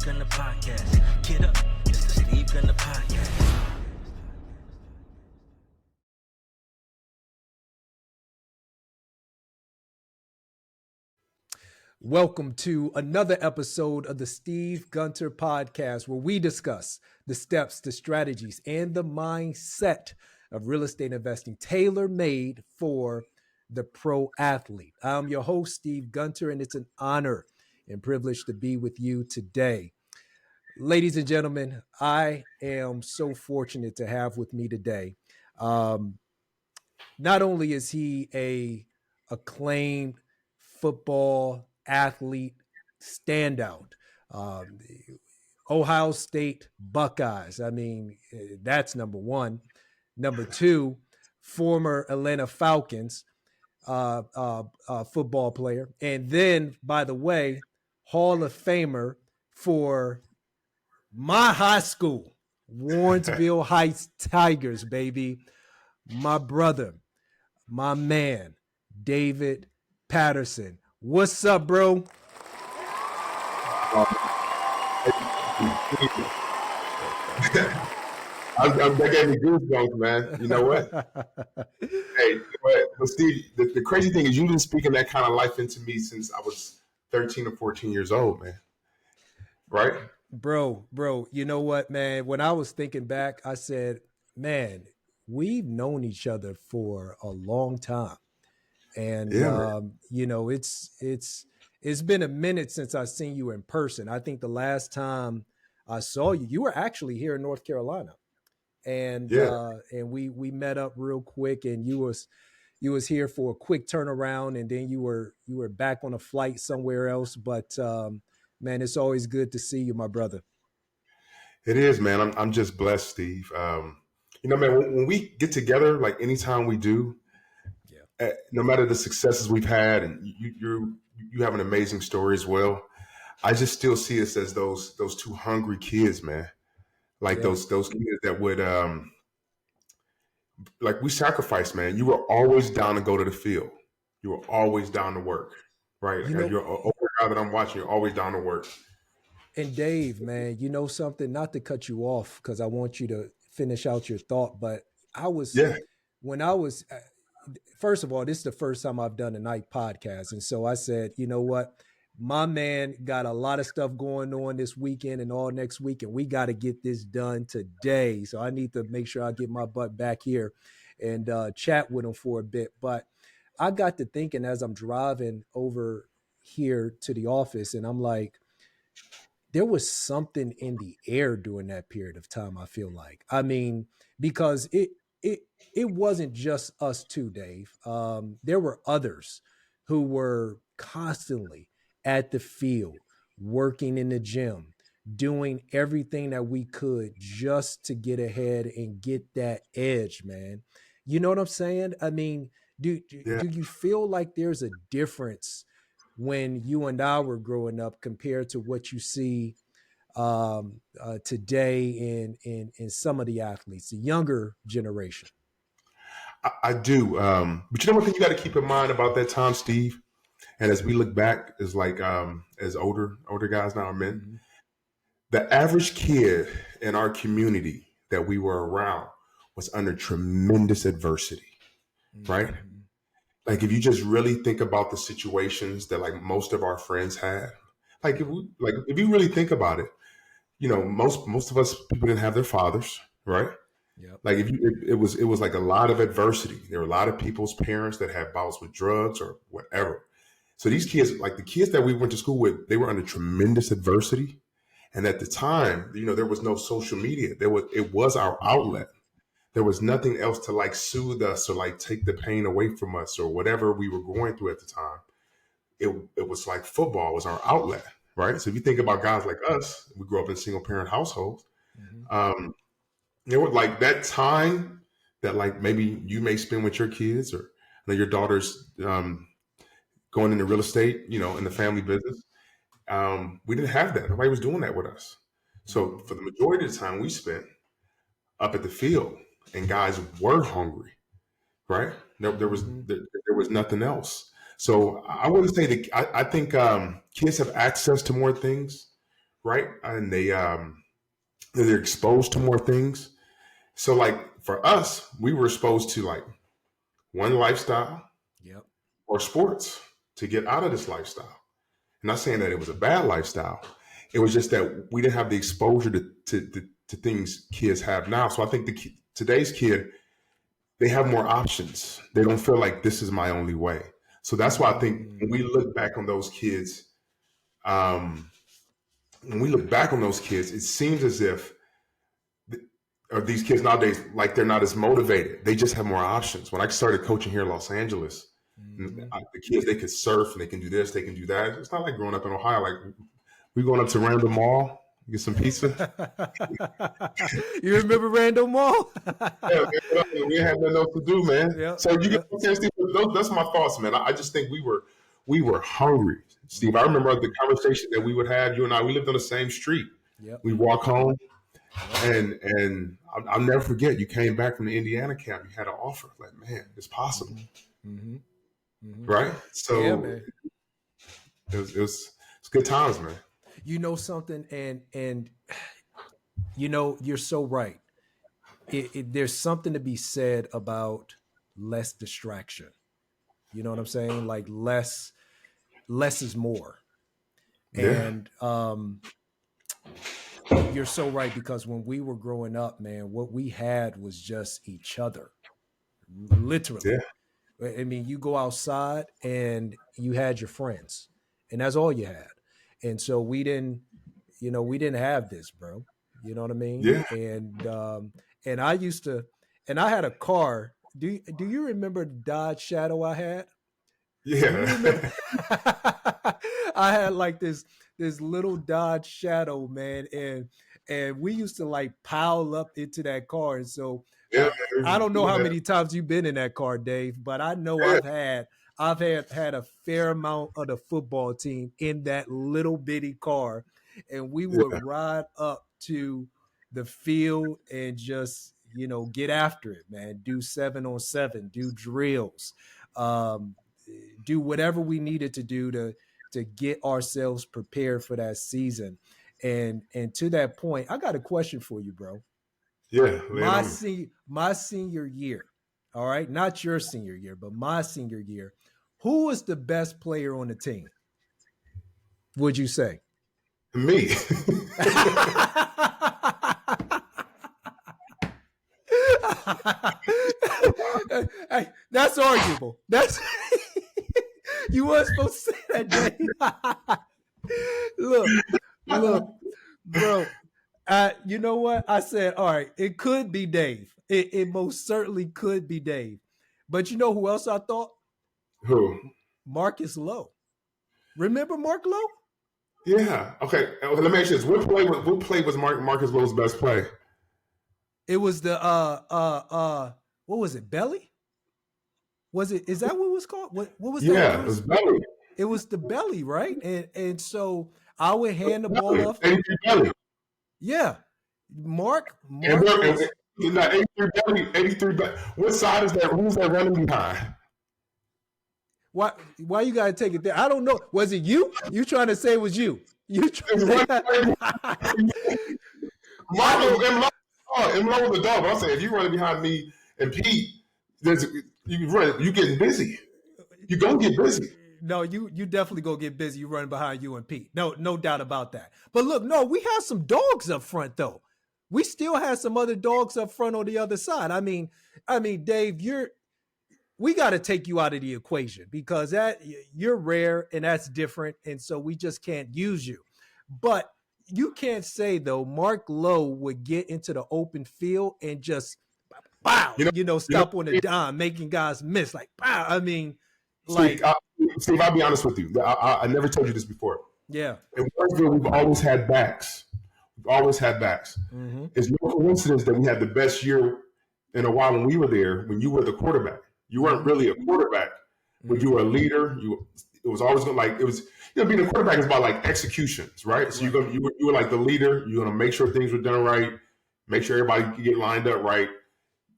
Gunner Podcast. Get up, it's the Steve Gunner Podcast. Welcome to another episode of the Steve Gunter Podcast, where we discuss the steps, the strategies, and the mindset of real estate investing, tailor-made for the pro athlete. I'm your host, Steve Gunter, and it's an honor and privilege to be with you today. Ladies and gentlemen, I am so fortunate to have with me today. Not only is he a acclaimed football athlete standout, Ohio State Buckeyes. I mean, that's number one. Number two, former Atlanta Falcons football player. And then, by the way, Hall of Famer for my high school, Warrensville Heights Tigers, baby. My brother, my man, David Patterson. What's up, bro? That gave me goosebumps, man. You know what? Hey, but Steve, the crazy thing is you've been speaking that kind of life into me since I was 13 or 14 years old, man. Right? Bro, you know what, man? When I was thinking back, I said, man, we've known each other for a long time. And, you know, it's been a minute since I've seen you in person. I think the last time I saw you, you were actually here in North Carolina. And we met up real quick, and you was here for a quick turnaround, and then you were back on a flight somewhere else. But man, it's always good to see you, my brother. It is, man. I'm just blessed, Steve. You know, man, when we get together, like anytime we do, no matter the successes we've had, and you have an amazing story as well, I just still see us as those two hungry kids, man. Like those kids that would like we sacrificed, man. You were always down to go to the field. You were always down to work, right? You're an older guy that I'm watching. You're always down to work. And Dave, man, you know something? Not to cut you off, because I want you to finish out your thought, but when I was. First of all, this is the first time I've done a night podcast. And so I said, you know what? My man got a lot of stuff going on this weekend and all next week, and we got to get this done today. So I need to make sure I get my butt back here and chat with him for a bit. But I got to thinking as I'm driving over here to the office, and I'm like, there was something in the air during that period of time, I feel like. I mean, because it wasn't just us two, Dave. There were others who were constantly at the field, working in the gym, doing everything that we could just to get ahead and get that edge, man. You know what I'm saying? I mean, do you feel like there's a difference when you and I were growing up compared to what you see today in some of the athletes, the younger generation? I do. But you know one thing you got to keep in mind about that time, Steve, and as we look back as like as older guys now are men, the average kid in our community that we were around was under tremendous adversity, right? Like if you just really think about the situations that like most of our friends had, like if you really think about it, you know, most of us people didn't have their fathers, right? Yep. Like it was like a lot of adversity. There were a lot of people's parents that had bouts with drugs or whatever. So these kids, like the kids that we went to school with, they were under tremendous adversity. And at the time, you know, there was no social media. It was our outlet. There was nothing else to like soothe us or like take the pain away from us or whatever we were going through at the time. It was like football was our outlet, right? So if you think about guys like us, we grew up in single parent households. You know, like that time that like maybe you may spend with your kids or your daughter's going into real estate, you know, in the family business. We didn't have that. Nobody was doing that with us. So for the majority of the time we spent up at the field, and guys were hungry, right? There was nothing else. So I wouldn't say that I think kids have access to more things right? And they're exposed to more things. So like for us, we were exposed to like one lifestyle or sports to get out of this lifestyle. I'm not saying that it was a bad lifestyle. It was just that we didn't have the exposure to things kids have now. So I think today's kid, they have more options. They don't feel like this is my only way. So that's why I think when we look back on those kids, it seems as if or these kids nowadays, like they're not as motivated. They just have more options. When I started coaching here in Los Angeles, the kids, they could surf and they can do this, they can do that. It's not like growing up in Ohio. Like we going up to Randall Mall, get some pizza. You remember Randall Mall? Yeah, man, we had nothing else to do, man. Yep. So you get that's my thoughts, man. I just think we were hungry, Steve. I remember the conversation that we would have. You and I, we lived on the same street. Yep. We walk home. And I'll never forget, you came back from the Indiana camp. You had an offer. Like, man, it's possible. Right? So man. It was good times, man. You know something, and you know, you're so right. There's something to be said about less distraction. You know what I'm saying? Like less is more. Yeah. And you're so right, because when we were growing up, man, what we had was just each other, literally. Yeah. I mean, you go outside and you had your friends, and that's all you had. And so we didn't have this, bro. You know what I mean? Yeah. And I used to, and I had a car. Do you remember the Dodge Shadow I had? Yeah. I had like this little Dodge Shadow, man, and we used to like pile up into that car. And so I don't know how many times you've been in that car, Dave, but I know I've had a fair amount of the football team in that little bitty car, and we would ride up to the field and just, you know, get after it, man. Do 7-on-7, do drills, do whatever we needed to do to get ourselves prepared for that season. And to that point, I got a question for you, bro. Yeah. My senior year, all right? Not your senior year, but my senior year. Who was the best player on the team, would you say? Me. Hey, that's arguable. That's you weren't supposed to say that, Dave. Look, bro. You know what? I said, all right, it could be Dave. It most certainly could be Dave. But you know who else I thought? Who? Marcus Lowe. Remember Mark Lowe? Yeah. Okay. Let me ask you this: What play was Marcus Lowe's best play? It was the what was it? Belly? Was it? Is that what it was called? What was that? Yeah, it was belly. It was the belly, right? And so I would hand the ball off. 83 belly. Yeah, Mark. And 83 belly. 83 belly. What side is that? Who's that running behind? Why you gotta take it there? I don't know. Was it you? You trying to say it was you? You trying to say Emlo was the dog. But I'm saying if you running behind me and Pete, you getting busy. You gonna get busy. No, you definitely go get busy. You running behind you and Pete. No doubt about that. But look, no, we have some dogs up front though. We still have some other dogs up front on the other side. I mean, Dave, we got to take you out of the equation, because you're rare and that's different, and so we just can't use you. But you can't say though Mark Lowe would get into the open field and just stop on the dime, making guys miss like pow. I mean, like Steve, I'll be honest with you. I never told you this before. Yeah. In Burnsville, we've always had backs. Mm-hmm. It's no coincidence that we had the best year in a while when we were there, when you were the quarterback. You weren't really a quarterback, but you were a leader. It was always being a quarterback is about like executions, right? So you were like the leader. You're gonna make sure things were done right, make sure everybody can get lined up right,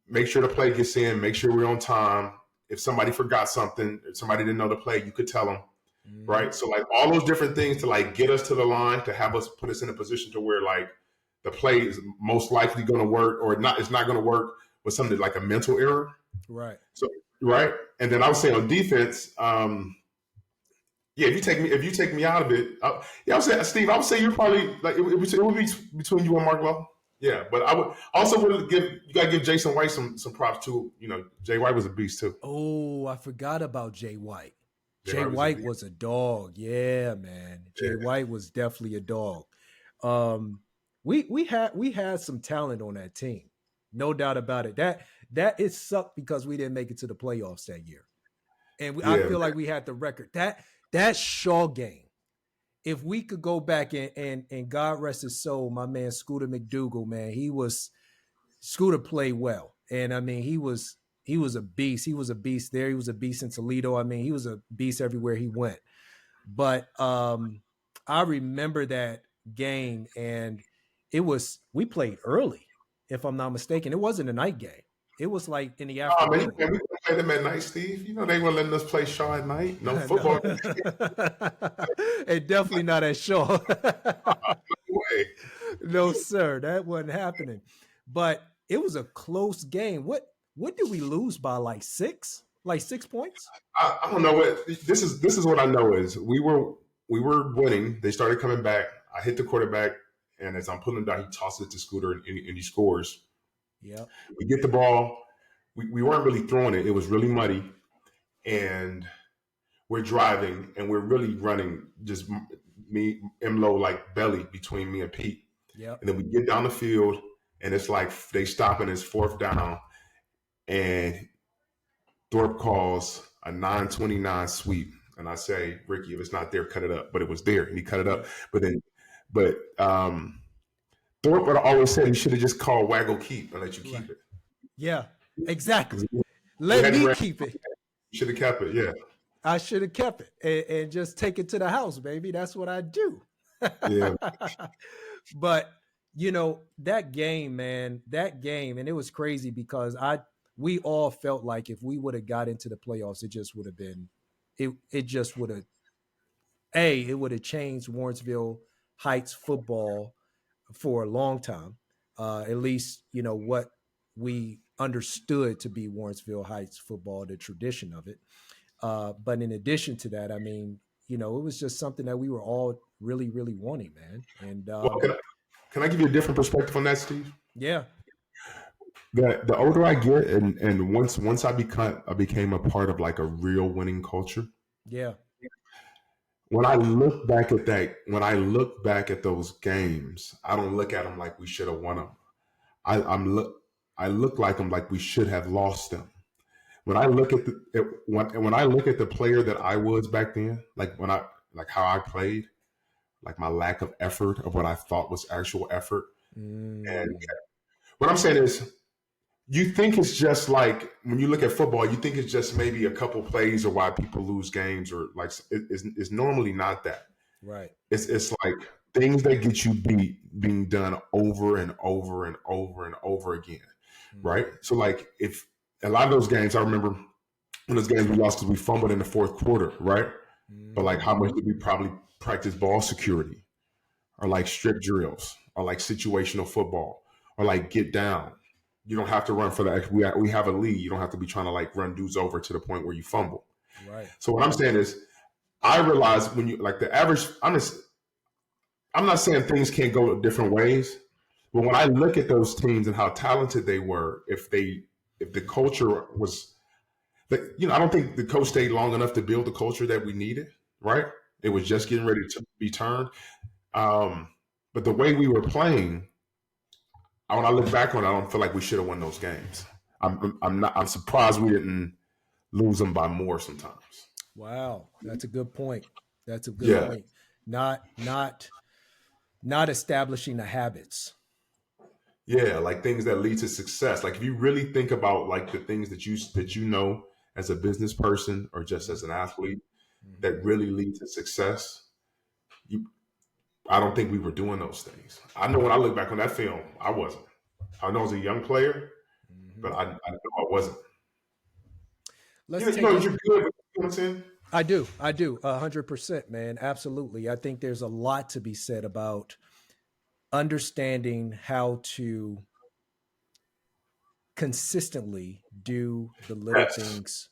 make sure the play gets in, make sure we're on time. If somebody forgot something, if somebody didn't know the play, you could tell them. right? So like all those different things to like get us to the line, to have us put us in a position to where like the play is most likely going to work or not. It's not going to work with something like a mental error, Right. So right, and then I would say on defense, yeah, if you take me out of it, yeah, I would say Steve. I would say you're probably like it would be between you and Mark Lowe. Yeah, but I would also you got to give Jason White some props too. You know, Jay White was a beast too. Oh, I forgot about Jay White. Jay White was a dog. Yeah, man. Jay White was definitely a dog. We had some talent on that team, no doubt about it. That it sucked because we didn't make it to the playoffs that year, and I feel like we had the record that Shaw game. If we could go back and God rest his soul, my man Scooter McDougal, man, Scooter played well, and I mean he was a beast. He was a beast there. He was a beast in Toledo. I mean he was a beast everywhere he went. But I remember that game, and we played early, if I'm not mistaken. It wasn't a night game. It was like in the afternoon. Man, we played them at night, Steve. You know they weren't letting us play Shaw at night. No football. And definitely not at Shaw. No way. No, sir. That wasn't happening. But it was a close game. What did we lose by? Like 6? Like 6 points? I don't know what this is. What I know is we were winning. They started coming back. I hit the quarterback, and as I'm pulling down, he tosses it to Scooter, and he scores. Yeah. We get the ball. We weren't really throwing it. It was really muddy, and we're driving, and we're really running just me, Imlo, like belly between me and Pete. Yeah. And then we get down the field, and it's like they stop, and it's 4th down, and Thorpe calls a 9-29 sweep, and I say, Ricky, if it's not there, cut it up. But it was there, and he cut it up. But Thorpe would have always said he should have just called waggle keep and let you keep it. Yeah, exactly. Let me keep it. You should have kept it. Yeah, I should have kept it and just take it to the house, baby. That's what I do. Yeah. But you know that game, man, and it was crazy because we all felt like if we would have got into the playoffs, it just would have been, it just would have, it would have changed Warrensville Heights football for a long time. At least, you know, what we understood to be Warrensville Heights football, the tradition of it. But in addition to that, I mean, you know, it was just something that we were all really, really wanting, man. And well, can I give you a different perspective on that, Steve? Yeah. The older I get, and once I became a part of like a real winning culture. Yeah. When I look back at those games, I don't look at them like we should have won them. I look like them like we should have lost them. When I look at when I look at the player that I was back then, like how I played, like my lack of effort of what I thought was actual effort. And what I'm saying is, you think it's just like when you look at football, you think it's just maybe a couple plays or why people lose games, or like it's normally not that. Right. It's like things that get you beat being done over and over and over and over again. Right. So like if a lot of those games, I remember when those games we lost because we fumbled in the 4th quarter. Right. But like how much did we probably practice ball security or like strict drills or like situational football or like get down? You don't have to run for that. We have a lead. You don't have to be trying to like run dudes over to the point where you fumble. Right. So what I'm saying is, I realize when you like the average. I'm not saying things can't go different ways, but when I look at those teams and how talented they were, if the culture was, you know, I don't think the coach stayed long enough to build the culture that we needed. Right. It was just getting ready to be turned. But the way we were playing. When I look back on it, I don't feel like we should have won those games. I'm surprised we didn't lose them by more sometimes. Wow, that's a good point. That's a good point. Not establishing the habits. Yeah, like things that lead to success. Like if you really think about like the things that you know as a business person or just as an athlete that really lead to success, I don't think we were doing those things. I know when I look back on that film, I wasn't. I know I was a young player, but I know I wasn't. Let's you know you're good. You know what I'm saying? I do. 100%, man. Absolutely. I think there's a lot to be said about understanding how to consistently do the little Yes, things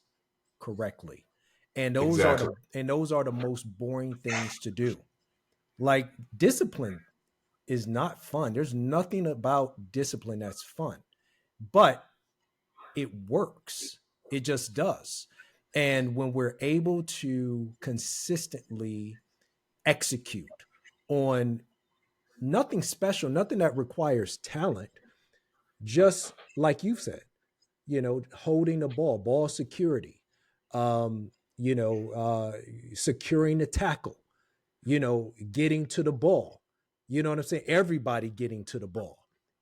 correctly. And exactly. those are the most boring things to do. Like discipline is not fun. There's nothing about discipline that's fun, but it works. It just does. And when we're able to consistently execute on nothing special, nothing that requires talent, just like you said, holding the ball, ball security, um, securing the tackle, getting to the ball. You know what I'm saying? Everybody getting to the ball,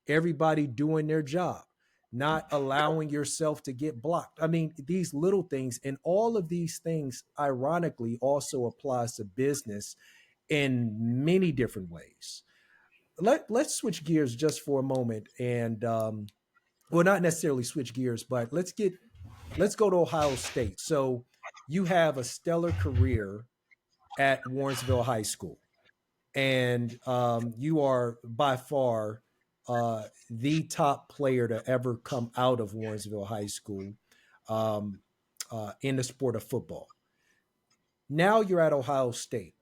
everybody doing their job, not allowing yourself to get blocked. I mean, these little things and all of these things, ironically, also applies to business in many different ways. Let's switch gears just for a moment and well, not necessarily switch gears, but let's go to Ohio State. So you have a stellar career at Warrensville High School, and you are by far the top player to ever come out of Warrensville High School um, in the sport of football. Now you're at Ohio State,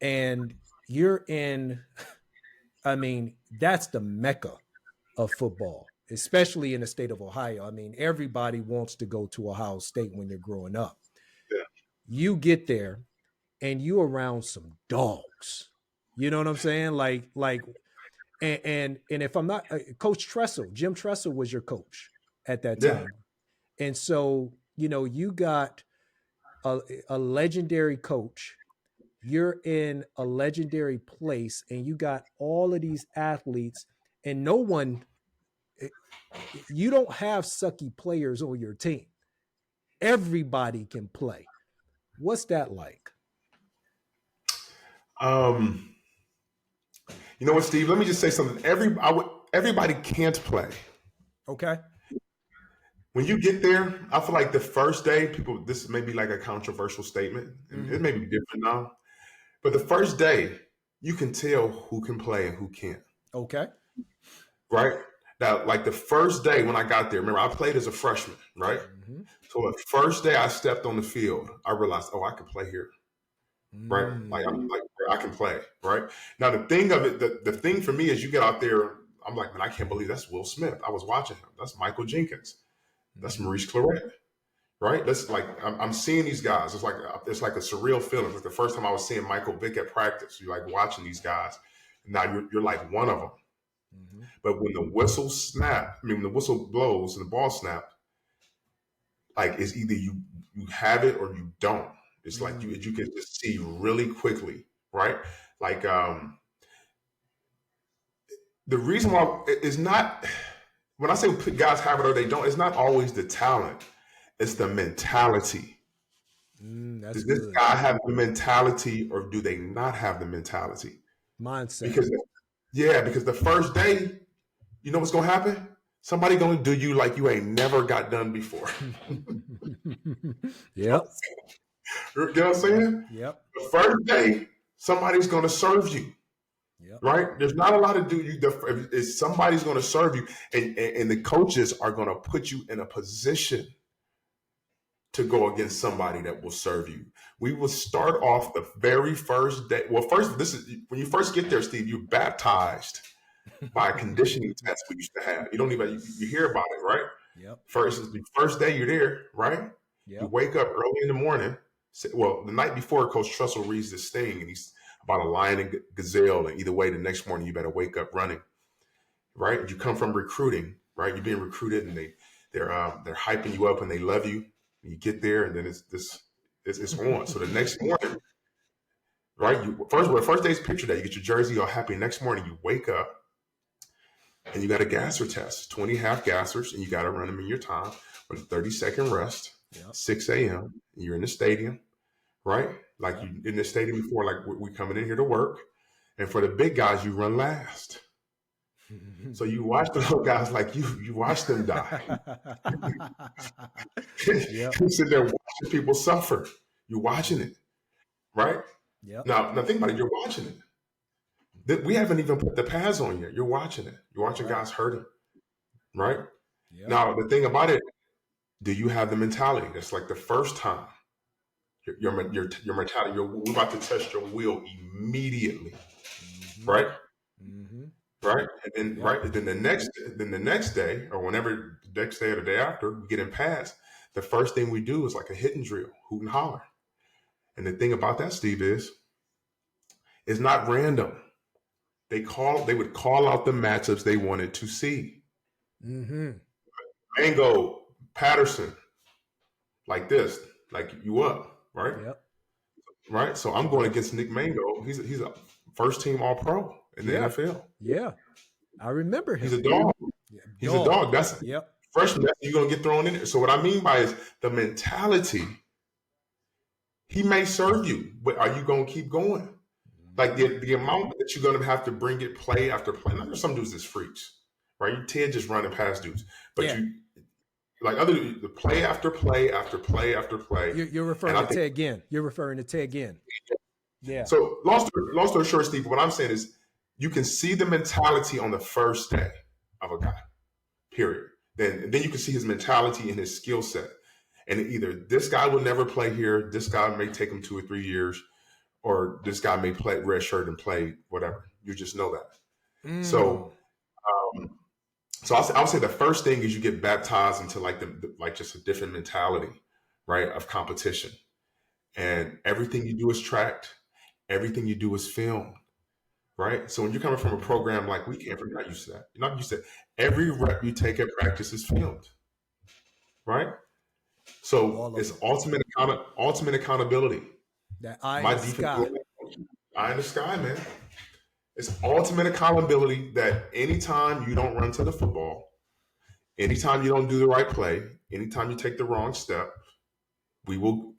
and you're in. I mean, that's the mecca of football, especially in the state of Ohio. I mean, everybody wants to go to Ohio State when they're growing up. Yeah. You get there and you around some dogs. You know what I'm saying? And if I'm not Coach Tressel, Jim Tressel was your coach at that Yeah. time. And so, you got a legendary coach. You're in a legendary place and you got all of these athletes and no one you don't have sucky players on your team. Everybody can play. What's that like? Um, you know what, Steve? Let me just say something. Everybody can't play. Okay. When you get there, I feel like the first day, this may be like a controversial statement, and it may be different now, but the first day, you can tell who can play and who can't. Okay. Right? Now, like the first day when I got there, remember I played as a freshman, right? Mm-hmm. So the first day I stepped on the field, I realized, oh, I can play here. Right? Like I'm like I can play, right? Now the thing of it, the thing for me is you get out there, I'm like, man, I can't believe that's Will Smith. I was watching him. That's Michael Jenkins. That's Maurice Claret. Right? That's like I'm seeing these guys. It's like a surreal feeling. It's like the first time I was seeing Michael Vick at practice. You're like watching these guys. And now you're like one of them. Mm-hmm. But when the whistle when the whistle blows and the ball snapped, like it's either you have it or you don't. It's like you can just see really quickly, right? Like the reason why is not when I say guys have it or they don't, it's not always the talent, it's the mentality. That's Does this good. guy have the mentality or do they not have the mentality? Mindset. Because the first day, you know what's gonna happen? Somebody gonna do you like you ain't never got done before. Yep. You know what I'm saying? Yep. The first day, somebody's gonna serve you. Yep. Right? There's not a lot of somebody's going to serve you, and the coaches are going to put you in a position to go against somebody that will serve you. We will start off the very first day. Well, first, this is when you first get there, Steve. You're baptized by a conditioning test we used to have. You don't even you hear about it, right? Yep. The first day you're there, right? Yep. You wake up early in the morning. Well, the night before, Coach Tressel reads this thing, and he's about a lion and gazelle, and either way, the next morning you better wake up running, right? You come from recruiting, right? You're being recruited, and they're hyping you up, and they love you. And you get there, and then it's on. So the next morning, right? First day's picture day. You get your jersey all happy. Next morning, you wake up, and you got a gasser test, 20 half gassers, and you got to run them in your time with a 30-second rest. Yep. 6 a.m. And you're in the stadium, right? Like you in the stadium before, like we coming in here to work. And for the big guys, you run last. So you watch the little guys like you watch them die. Yep. You sit there watching people suffer. You're watching it, right? Yep. Now think about it. You're watching it. We haven't even put the pads on yet. You're watching it. You're watching guys hurting, right? Yep. Now the thing about it, do you have the mentality? That's like the first time. Your mentality. We're about to test your will immediately, right? Mm-hmm. Right, and then then the next day, or whenever the next day or the day after, we get in pads. The first thing we do is like a hitting drill, hoot and holler. And the thing about that, Steve, is it's not random. They would call out the matchups they wanted to see. Mm-hmm. Mango, Patterson, like this, like you up, right? Yep. Right. So I'm going against Nick Mango. He's a first team All Pro in the NFL. Yeah, I remember him. He's a dog. Yeah, He's a dog. That's freshman. You're gonna get thrown in there. So what I mean by is the mentality. He may serve you, but are you gonna keep going? Like the amount that you're gonna have to bring it play after play. Now there's some dudes that's freaks, right? You Ted just running past dudes, but you like the play after play after play after play. You're referring to Ted again. You're referring to Ted again. Yeah. So long story short, Steve, what I'm saying is you can see the mentality on the first day of a guy, period. Then you can see his mentality and his skill set. And either this guy will never play here, this guy may take him 2 or 3 years, or this guy may play red shirt and play whatever. You just know that. So I would say the first thing is you get baptized into like just a different mentality, right, of competition. And everything you do is tracked. Everything you do is filmed, right? So when you're coming from a program like we came from, you're not used to that. You're not used to every rep you take at practice is filmed, right? So it's ultimate accountability. That eye in the sky. Eye in the sky, man. It's ultimate accountability that anytime you don't run to the football, anytime you don't do the right play, anytime you take the wrong step, we will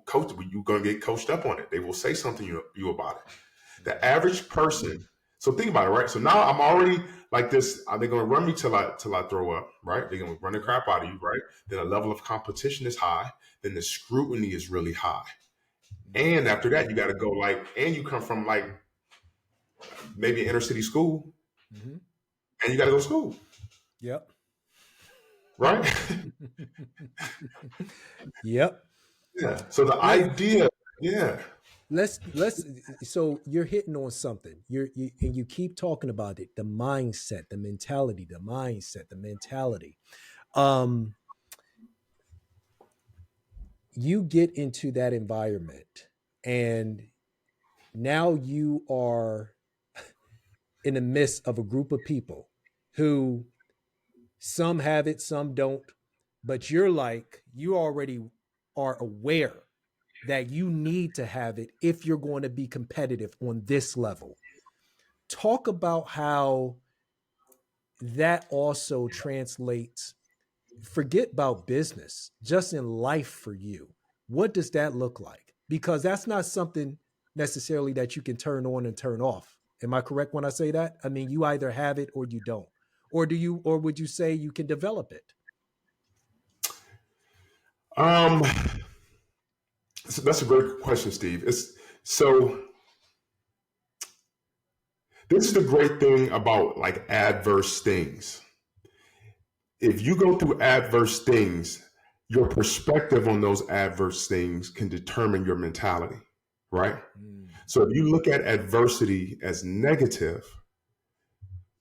coach. You're going to get coached up on it. They will say something to you about it. The average person. So think about it, right? So now I'm already like this. They're going to run me till I throw up, right? They're going to run the crap out of you, right? Then the level of competition is high. Then the scrutiny is really high. And after that, you got to go and you come from maybe an inner city school, and you got to go to school. Yep. Right? Yep. Yeah. So the idea, Let's so you're hitting on something. And you keep talking about it, the mindset, the mentality, the mindset, the mentality. You get into that environment and now you are in the midst of a group of people who some have it, some don't, but you already are aware that you need to have it if you're going to be competitive on this level. Talk about how that also translates, forget about business, just in life for you. What does that look like? Because that's not something necessarily that you can turn on and turn off. Am I correct when I say that? I mean, you either have it or you don't. Or would you say you can develop it? So that's a great question, Steve. So this is the great thing about adverse things. If you go through adverse things, your perspective on those adverse things can determine your mentality, right? So if you look at adversity as negative,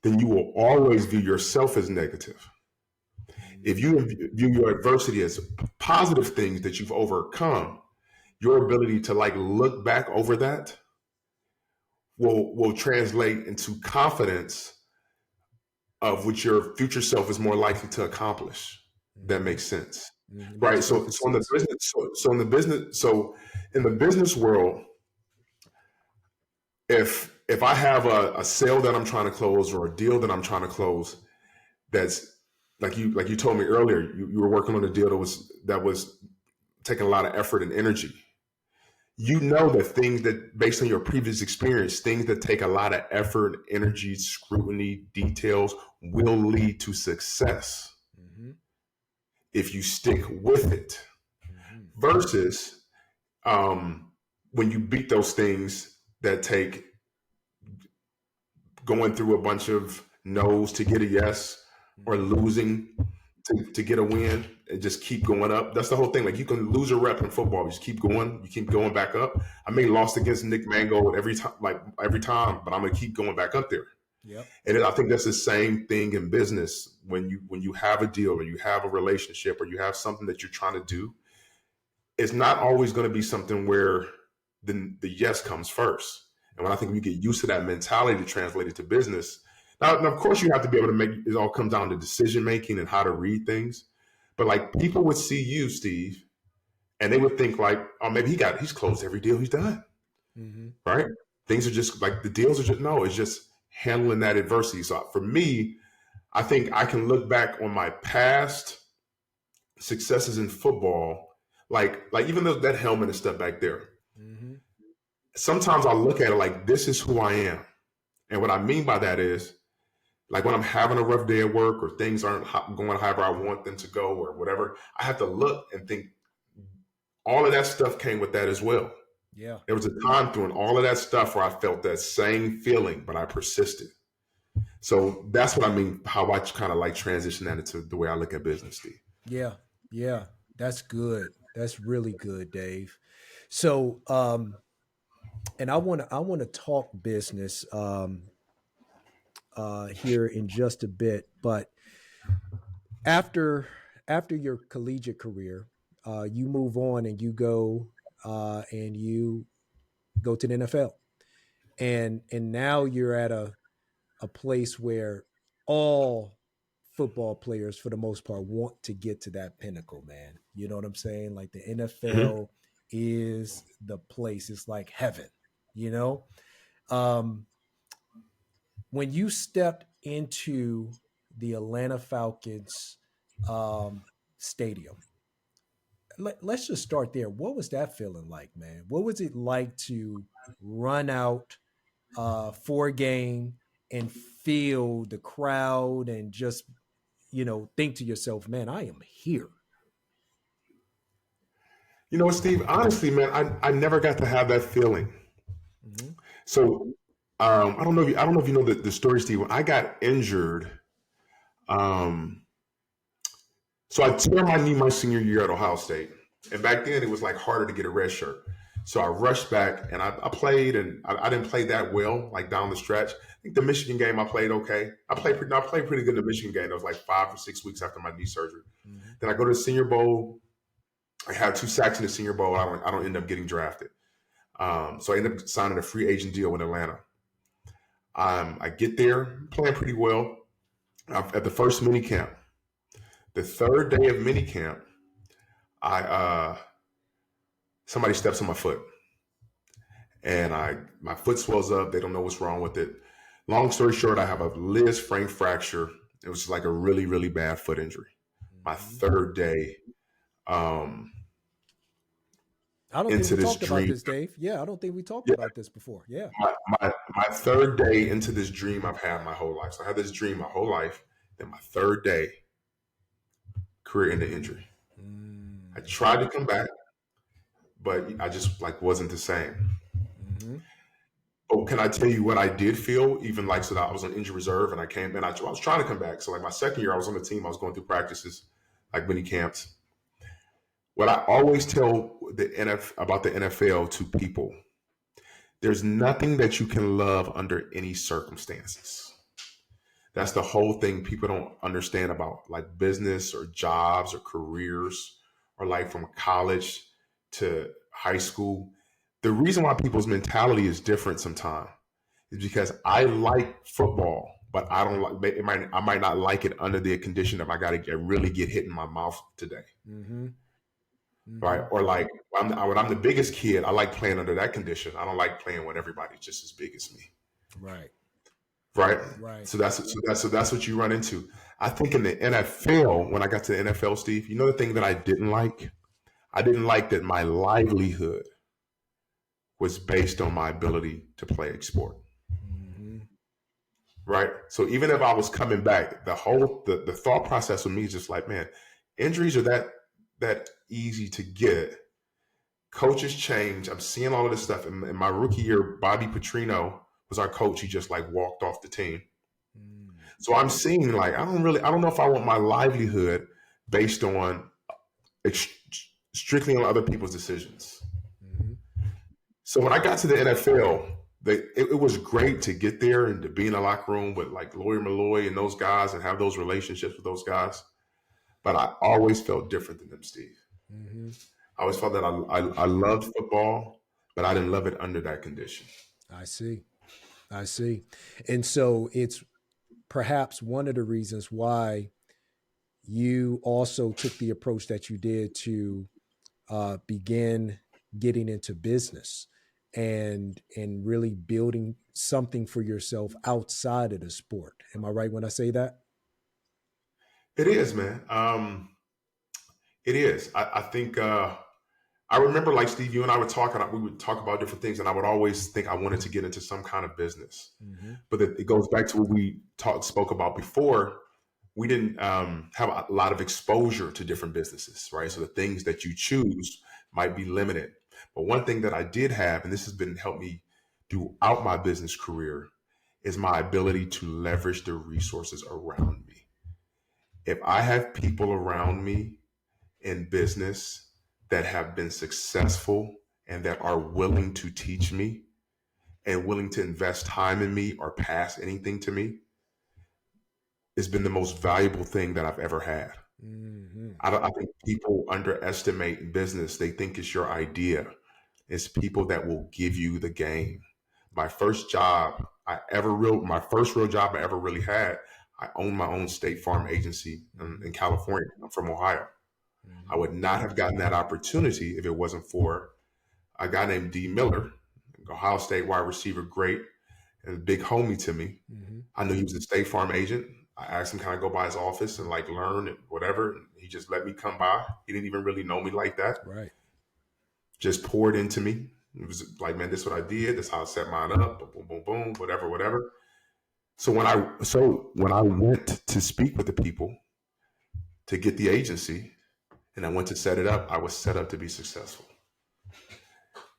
then you will always view yourself as negative. If you view your adversity as positive things that you've overcome, your ability to look back over that will translate into confidence of which your future self is more likely to accomplish. That makes sense, right? So in the business world, if I have a sale that I'm trying to close or a deal that I'm trying to close, that's like you told me earlier, you were working on a deal that was taking a lot of effort and energy. You know that things that, based on your previous experience, things that take a lot of effort, energy, scrutiny, details will lead to success if you stick with it. Versus when you beat those things that take going through a bunch of no's to get a yes, or losing to get a win, and just keep going up. That's the whole thing. Like, you can lose a rep in football, you just keep going, you keep going back up. I may lost against Nick Mangold every time, but I'm gonna keep going back up there. Yep. And I think that's the same thing in business. When you have a deal, or you have a relationship, or you have something that you're trying to do, it's not always going to be something where the yes comes first. And when I think we get used to that mentality to translate it to business, now of course you have to be able to make it. All comes down to decision making and how to read things. But like, people would see you, Steve, and they would think like, oh, maybe he's closed every deal he's done, right? Things are just like, the deals are just, no, it's just handling that adversity. So for me, I think I can look back on my past successes in football, like even though that helmet and stuff back there. Sometimes I'll look at it like, this is who I am. And what I mean by that is, like, when I'm having a rough day at work, or things aren't going however I want them to go, or whatever, I have to look and think, all of that stuff came with that as well. Yeah. There was a time through all of that stuff where I felt that same feeling, but I persisted. So that's what I mean, how I kind of like transition that into the way I look at business, Steve. Yeah. Yeah. That's good. That's really good, Dave. So, and I want to talk business here in just a bit, but after your collegiate career, you move on and you go to the NFL, and now you're at a place where all football players, for the most part, want to get to that pinnacle, man. You know what I'm saying? Like, the NFL is the place. It's like heaven, you know? When you stepped into the Atlanta Falcons stadium, let's just start there. What was that feeling like, man? What was it like to run out for a game and feel the crowd and just, think to yourself, man, I am here? You know what, Steve? Honestly, man, I never got to have that feeling. So I don't know if you know the story, Steve. When I got injured, so I tore my knee my senior year at Ohio State, and back then it was like harder to get a red shirt. So I rushed back and I played, and I didn't play that well, like down the stretch. I think the Michigan game I played okay. I played pretty good in the Michigan game. That was like 5 or 6 weeks after my knee surgery. Then I go to the Senior Bowl. I had 2 sacks in the Senior Bowl. I don't end up getting drafted. So I ended up signing a free agent deal with Atlanta. I get there, playing pretty well. At the first mini camp, the third day of mini camp, somebody steps on my foot, and my foot swells up. They don't know what's wrong with it. Long story short, I have a Liz frame fracture. It was like a really, really bad foot injury. My third day. I don't think we talked about this, Dave. Yeah, I don't think we talked about this before. Yeah. My third day into this dream I've had my whole life. So I had this dream my whole life. Then my third day, career ending injury. I tried to come back, but I just wasn't the same. But can I tell you what I did feel? Even so that I was on injury reserve, and I came, and I was trying to come back. So my second year, I was on the team. I was going through practices, like mini camps. What I always tell about the NFL to people, there's nothing that you can love under any circumstances. That's the whole thing people don't understand about like business or jobs or careers, or like from college to high school. The reason why people's mentality is different sometimes is because I like football, but I don't like I might not like it under the condition of I got to really get hit in my mouth today. Right? Or like when I'm the biggest kid, I like playing under that condition. I don't like playing when everybody's just as big as me. Right. So that's what you run into. I think in the NFL, when I got to the NFL, Steve, you know the thing that I didn't like? I didn't like that my livelihood was based on my ability to play a sport. Right. So even if I was coming back, the thought process with me is just like, man, injuries are that easy to get. Coaches change. I'm seeing all of this stuff. In my rookie year, Bobby Petrino was our coach. He just like walked off the team. So I'm seeing like, I don't know if I want my livelihood based on strictly on other people's decisions. So when I got to the NFL, it was great to get there and to be in a locker room with like Lawyer Malloy and those guys and have those relationships with those guys. But I always felt different than them, Steve. I always felt that I loved football, but I didn't love it under that condition. I see. And so it's perhaps one of the reasons why you also took the approach that you did to begin getting into business and really building something for yourself outside of the sport. Am I right when I say that? It is, man. It is. I think I remember, like Steve, you and I would talk, and we would talk about different things, and I would always think I wanted to get into some kind of business. But it goes back to what we spoke about before. We didn't have a lot of exposure to different businesses, right? So the things that you choose might be limited. But one thing that I did have, and this has been helped me throughout my business career, is my ability to leverage the resources around me. If I have people around me in business that have been successful and that are willing to teach me and willing to invest time in me or pass anything to me, it's been the most valuable thing that I've ever had. I think people underestimate in business. They think it's your idea. It's people that will give you the game. My first job my first real job I ever really had, I owned my own State Farm agency in California. I'm from Ohio. I would not have gotten that opportunity if it wasn't for a guy named D. Miller, Ohio State wide receiver, great, and a big homie to me. I knew he was a State Farm agent. I asked him, can I go by his office and like learn and whatever? And he just let me come by. He didn't even really know me like that. Right. Just poured into me. It was like, man, this is what I did. This is how I set mine up. Boom, boom, boom, whatever. So when I went to speak with the people to get the agency and I went to set it up, I was set up to be successful.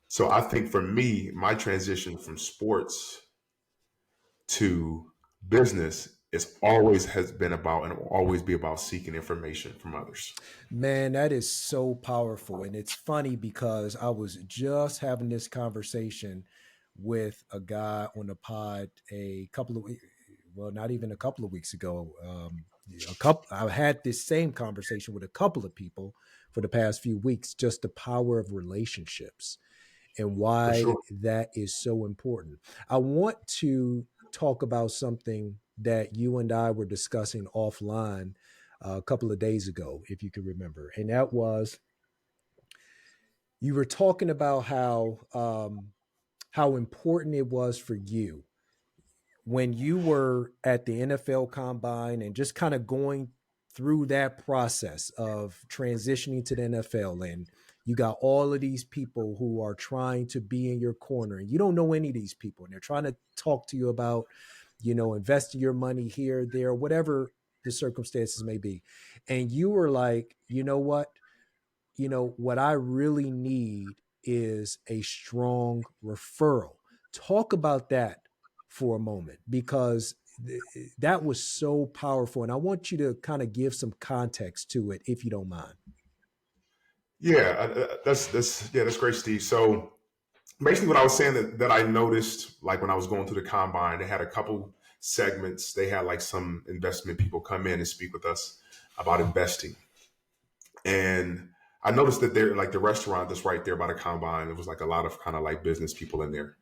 So I think for me, my transition from sports to business has been about and will always be about seeking information from others. Man, that is so powerful. And it's funny because I was just having this conversation with a guy on the pod not even a couple of weeks ago. I had this same conversation with a couple of people for the past few weeks, just the power of relationships and why that is so important. I want to talk about something that you and I were discussing offline a couple of days ago, if you can remember. And that was, you were talking about how important it was for you when you were at the NFL Combine and just kind of going through that process of transitioning to the NFL, and you got all of these people who are trying to be in your corner and you don't know any of these people and they're trying to talk to you about, investing your money here, there, whatever the circumstances may be. And you were like, you know what? What I really need is a strong referral. Talk about that for a moment, because that was so powerful. And I want you to kind of give some context to it, if you don't mind. Yeah, that's great, Steve. So basically what I was saying that I noticed, like when I was going through the combine, they had a couple segments. They had like some investment people come in and speak with us about investing. And I noticed that they're like the restaurant that's right there by the combine. It was like a lot of kind of like business people in there.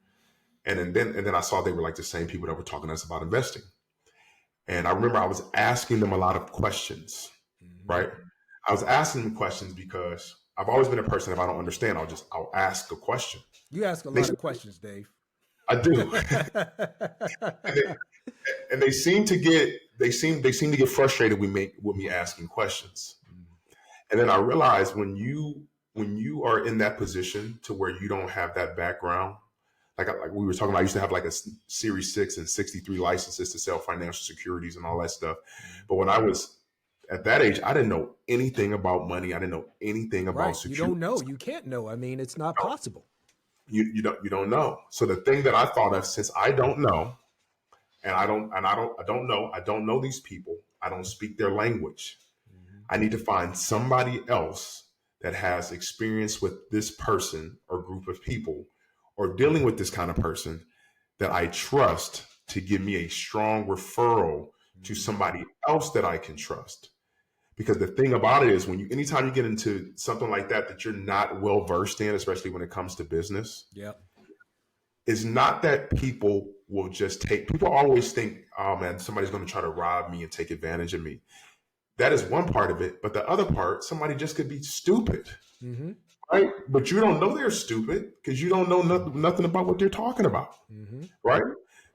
And then I saw they were like the same people that were talking to us about investing. And I remember I was asking them a lot of questions, right? I was asking them questions because I've always been a person, if I don't understand, I'll ask a question. You ask a lot of questions, Dave. I do. and they seem to get frustrated with me asking questions. And then I realized when you are in that position to where you don't have that background, like we were talking about, I used to have like a Series 6 and 63 licenses to sell financial securities and all that stuff. But when I was at that age, I didn't know anything about money. I didn't know anything about Right. You don't security. know. You can't know. I mean, it's not possible. You don't know. So the thing that I thought of, since I don't know, and I don't know these people. I don't speak their language. Mm-hmm. I need to find somebody else that has experience with this person or group of people or dealing with this kind of person that I trust to give me a strong referral to somebody else that I can trust. Because the thing about it is, anytime you get into something like that you're not well versed in, especially when it comes to business, Yep. it's not that people will just people always think, oh man, somebody's going to try to rob me and take advantage of me. That is one part of it. But the other part, somebody just could be stupid. Mm-hmm. Right? But you don't know they're stupid because you don't know nothing about what they're talking about. Mm-hmm. Right?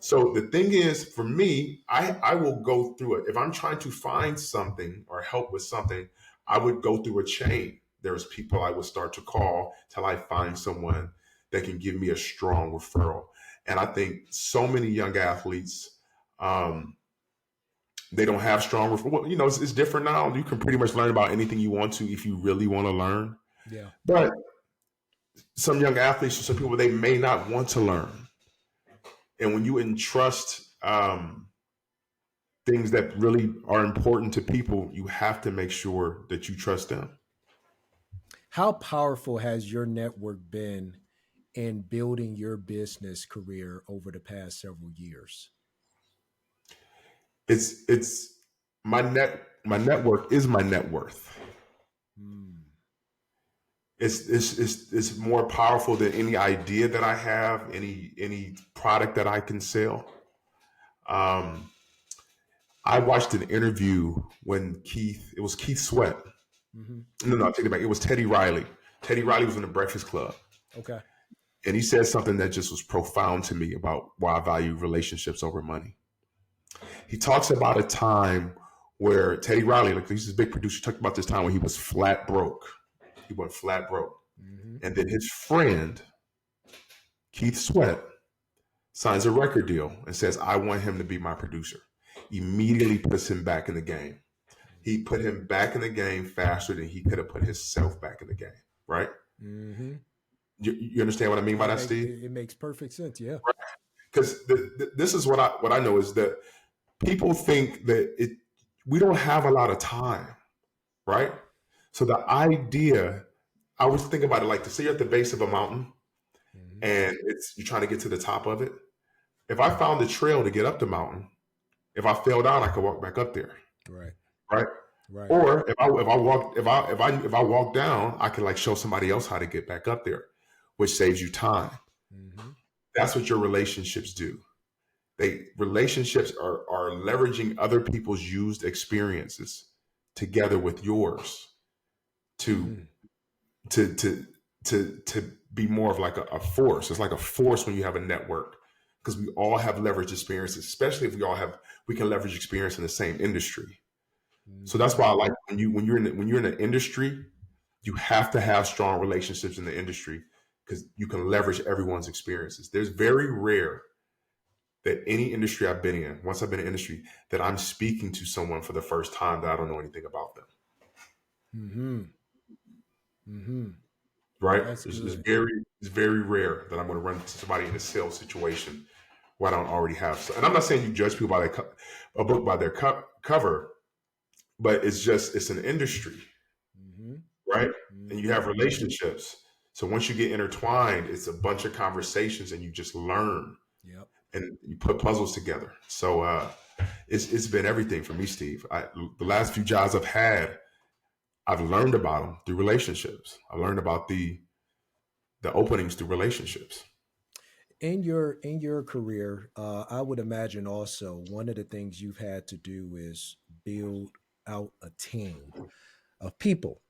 So the thing is, for me, I will go through it. If I'm trying to find something or help with something, I would go through a chain. There's people I would start to call till I find someone that can give me a strong referral. And I think so many young athletes, they don't have strong referral. Well, it's different now. You can pretty much learn about anything you want to if you really want to learn. Yeah. But some young athletes or some people, they may not want to learn. And when you entrust things that really are important to people, you have to make sure that you trust them. How powerful has your network been in building your business career over the past several years? It's my network is my net worth. Mm. It's more powerful than any idea that I have, any product that I can sell. I watched an interview when it was Keith Sweat. Mm-hmm. No, I take it back. It was Teddy Riley. Teddy Riley was in the Breakfast Club. Okay. And he said something that just was profound to me about why I value relationships over money. He talks about a time where Teddy Riley, like he's a big producer, talked about this time when he was flat broke. He went flat broke. Mm-hmm. And then his friend, Keith Sweat, signs a record deal and says, I want him to be my producer. Immediately puts him back in the game. He put him back in the game faster than he could have put himself back in the game, right? Mm-hmm. You understand what I mean by that, Steve? It makes perfect sense, yeah. Because this is what I know is that people think that we don't have a lot of time, right? So the idea, I was thinking about it like to say you're at the base of a mountain Mm-hmm. and you're trying to get to the top of it. If I found the trail to get up the mountain, if I fell down, I could walk back up there. Right. Right. Right. Or if I walk down, I can like show somebody else how to get back up there, which saves you time. Mm-hmm. That's what your relationships do. Relationships are leveraging other people's used experiences together with yours to be more of like a force. It's like a force when you have a network because we all have leveraged experiences, especially if we can leverage experience in the same industry. So that's why I like when you're in an industry, you have to have strong relationships in the industry because you can leverage everyone's experiences. There's very rare that any industry I've been in, once I've been in industry, that I'm speaking to someone for the first time that I don't know anything about them. Mm-hmm. Mm-hmm. Right? That's good. It's very rare that I'm going to run into somebody in a sales situation where I don't already have. So, and I'm not saying you judge people by a book by their cover, but it's an industry, Mm-hmm. right? Mm-hmm. And you have relationships. So once you get intertwined, it's a bunch of conversations and you just learn. Yep. And you put puzzles together. So it's been everything for me, Steve. The last few jobs I've had, I've learned about them through relationships. I learned about the openings through relationships. In your career, I would imagine also one of the things you've had to do is build out a team of people,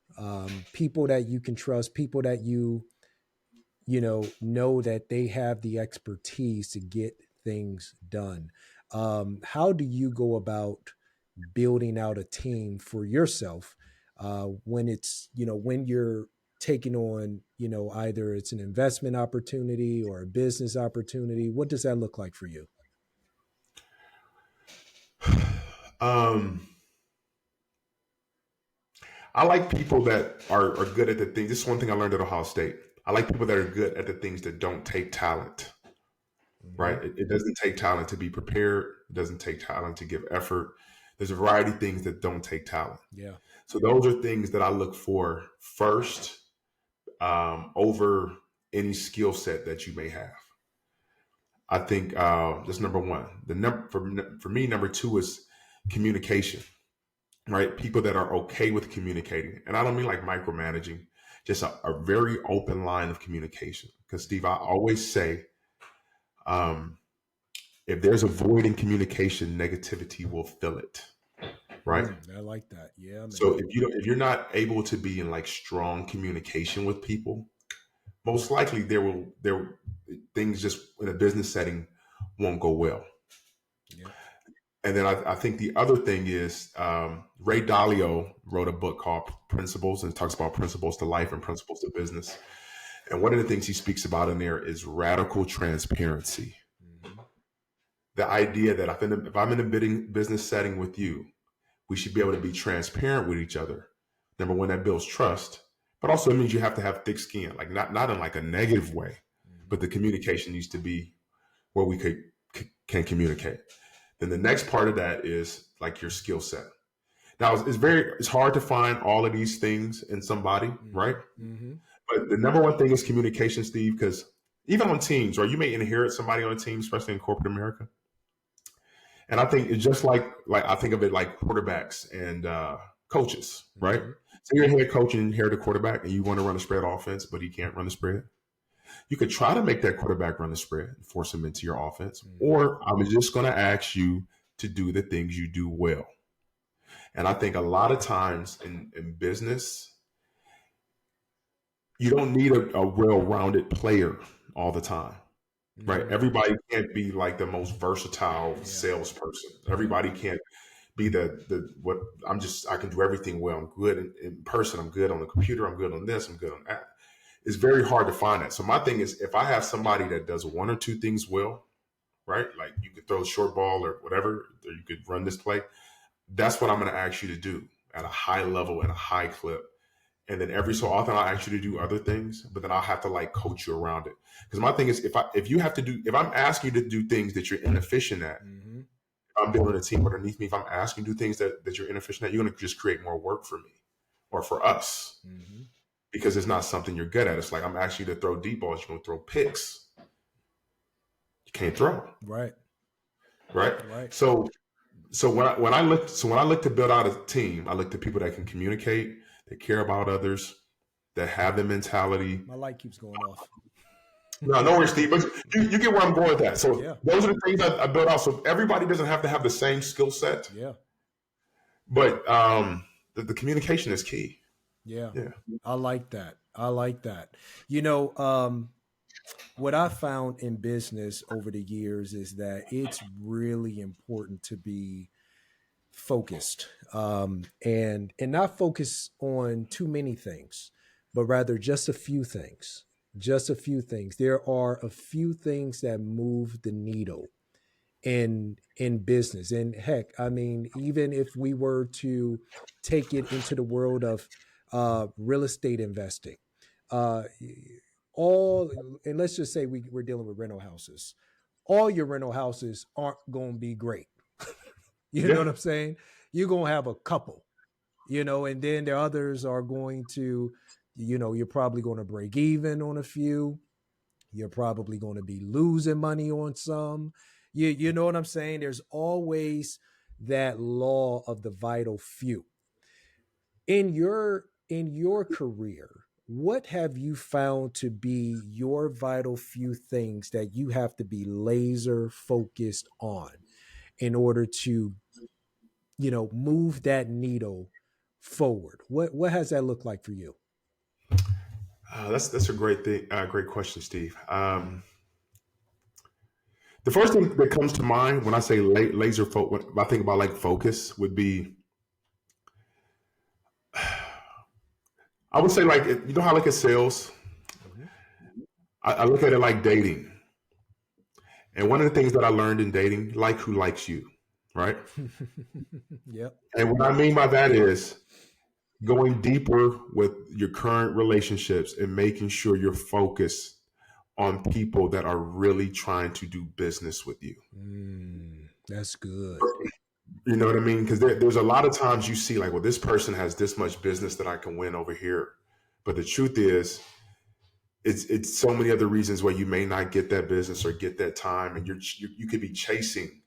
people that you can trust, people that you know that they have the expertise to get things done. How do you go about building out a team for yourself when it's when you're taking on either it's an investment opportunity or a business opportunity? What does that look like for you? Um, I like people that are good at the things. This is one thing I learned at Ohio State. I like people that are good at the things that don't take talent, right? It doesn't take talent to be prepared. It doesn't take talent to give effort. There's a variety of things that don't take talent. Yeah. So those are things that I look for first over any skill set that you may have. I think that's number one. For me, number two is communication, right? People that are okay with communicating. And I don't mean like micromanaging, just a very open line of communication. Because Steve, I always say, if there's a void in communication, negativity will fill it. Right. I like that. Yeah. Man. So if you're not able to be in like strong communication with people, most likely things just in a business setting won't go well. Yeah. And then I think the other thing is Ray Dalio wrote a book called Principles, and it talks about principles to life and principles to business. And one of the things he speaks about in there is radical transparency. Mm-hmm. The idea that if I'm in a business setting with you, we should be able to be transparent with each other. Number one, that builds trust, but also it means you have to have thick skin, like not in like a negative way, but the communication needs to be where we can communicate. Then the next part of that is like your skill set. Now it's hard to find all of these things in somebody, right? Mm-hmm. But the number one thing is communication, Steve, because even on teams, or you may inherit somebody on a team, especially in corporate America. And I think it's just like I think of it like quarterbacks and coaches, right? Mm-hmm. So you're a head coach and inherit a quarterback and you want to run a spread offense, but he can't run the spread. You could try to make that quarterback run the spread and force him into your offense. Mm-hmm. Or I'm just going to ask you to do the things you do well. And I think a lot of times in business, you don't need a well-rounded player all the time. Right. Everybody can't be like the most versatile salesperson. Everybody can't be I can do everything well. I'm good in person. I'm good on the computer. I'm good on this. I'm good on that. It's very hard to find that. So my thing is, if I have somebody that does one or two things well, right? Like you could throw a short ball or whatever, or you could run this play. That's what I'm going to ask you to do at a high level, at a high clip. And then every so often I'll ask you to do other things, but then I'll have to like coach you around it. Because my thing is, if I'm asking you to do things that you're inefficient at, mm-hmm. if I'm building a team underneath me, if I'm asking you to do things that you're inefficient at, you're going to just create more work for me or for us, mm-hmm. because it's not something you're good at. It's like I'm asking you to throw deep balls, you're going to throw picks. You can't throw. Right. So when I look to build out a team, I look to people that can communicate, that care about others, that have the mentality. My light keeps going off. No worries, Steve. But you get where I'm going with that. So those are the things I built out. So everybody doesn't have to have the same skill set. Yeah. But the communication is key. Yeah. I like that. You know, what I found in business over the years is that it's really important to be focused, and not focus on too many things, but rather just a few things. There are a few things that move the needle in business. And heck, I mean, even if we were to take it into the world of real estate investing, and let's just say we're dealing with rental houses. All your rental houses aren't going to be great. You know what I'm saying? You're going to have a couple, and then the others are going to, you're probably going to break even on a few. You're probably going to be losing money on some. You know what I'm saying? There's always that law of the vital few. In your career, what have you found to be your vital few things that you have to be laser focused on in order to, move that needle forward? What has that looked like for you? That's a great thing. Great question, Steve. The first thing that comes to mind when I say laser focus, when I think about like focus, would be, I would say like, how like a sales, I look at it like dating. And one of the things that I learned in dating, like who likes you, right? Yep. And what I mean by that is, going deeper with your current relationships and making sure you're focused on people that are really trying to do business with you. That's good. You know what I mean? Because there's a lot of times you see like, well, this person has this much business that I can win over here. But the truth is, it's so many other reasons why you may not get that business or get that time, and you could be chasing.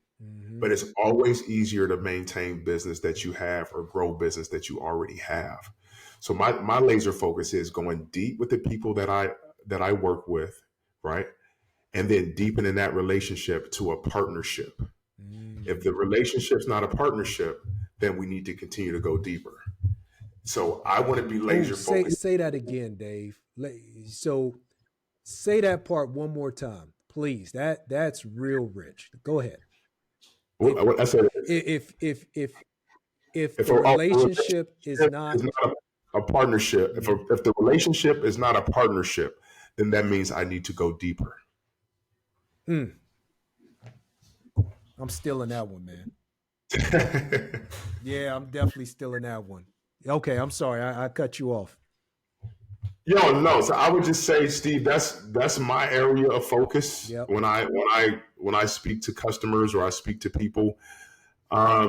But it's always easier to maintain business that you have or grow business that you already have. So my laser focus is going deep with the people that I work with, right? And then deepening that relationship to a partnership. If the relationship's not a partnership, then we need to continue to go deeper. So I want to be laser focused. Say that again, Dave. So say that part one more time, please. That's real rich. Go ahead. I said If the relationship is not a partnership, if the relationship is not a partnership, then that means I need to go deeper. I'm still in that one, man. Yeah, I'm definitely still in that one. Okay, I'm sorry, I cut you off. No. So I would just say, Steve, that's my area of focus. Yep. When I speak to customers or I speak to people. Yeah,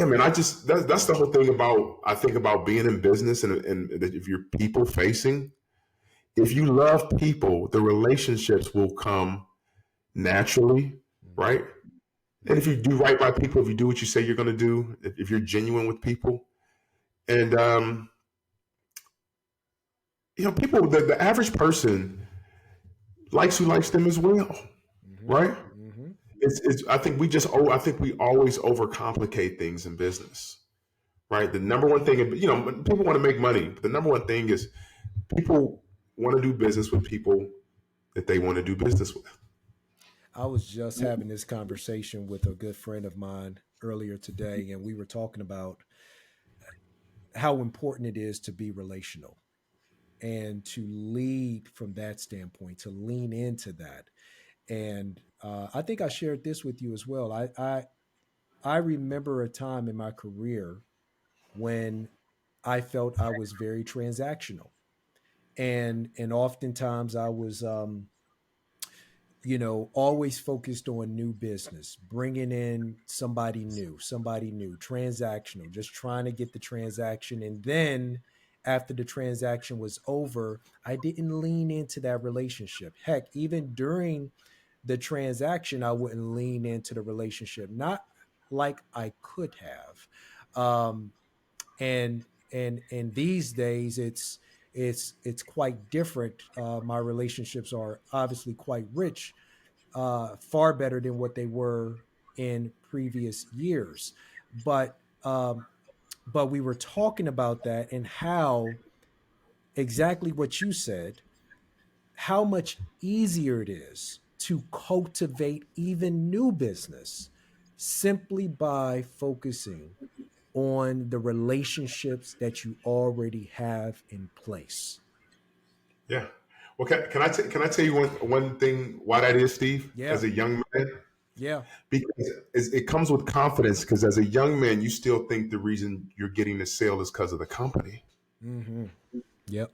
man, that's the whole thing I think about being in business and if you're people facing, if you love people, the relationships will come naturally, right? And if you do right by people, if you do what you say you're going to do, if you're genuine with people, and people, the average person likes who likes them as well, right? I think we always overcomplicate things in business, right? The number one thing, people want to make money, but the number one thing is people want to do business with people that they want to do business with. I was just having this conversation with a good friend of mine earlier today, and we were talking about how important it is to be relational and to lead from that standpoint, to lean into that. And I think I shared this with you as well. I remember a time in my career when I felt I was very transactional, and oftentimes I was always focused on new business, bringing in somebody new, transactional, just trying to get the transaction. And then after the transaction was over, I didn't lean into that relationship. Heck, even during the transaction, I wouldn't lean into the relationship, not like I could have. And these days it's quite different. My relationships are obviously quite rich, far better than what they were in previous years. But we were talking about that and how exactly what you said, how much easier it is to cultivate even new business simply by focusing on the relationships that you already have in place. Yeah. Well, can I tell you one thing why that is, Steve? Yeah. As a young man, yeah, because it comes with confidence. Because as a young man, you still think the reason you're getting the sale is because of the company. Yep.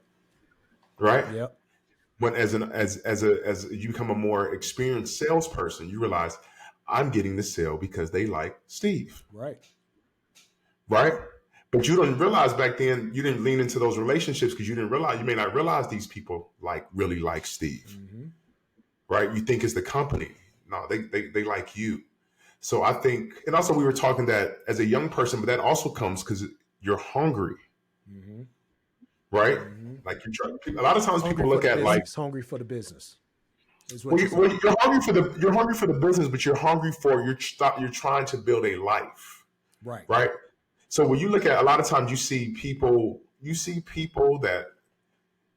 Right. Yep. When as you become a more experienced salesperson, you realize I'm getting the sale because they like Steve. Right. But you didn't realize back then, you didn't lean into those relationships because you may not realize these people really like Steve. Right? You think it's the company. No, they like you. So I think, and also we were talking that as a young person, but that also comes because you're hungry. Right? Like a lot of times people look at hungry for the business. You're hungry for the business, but you're hungry for you're trying to build a life. Right. So when you look at a lot of times you see people that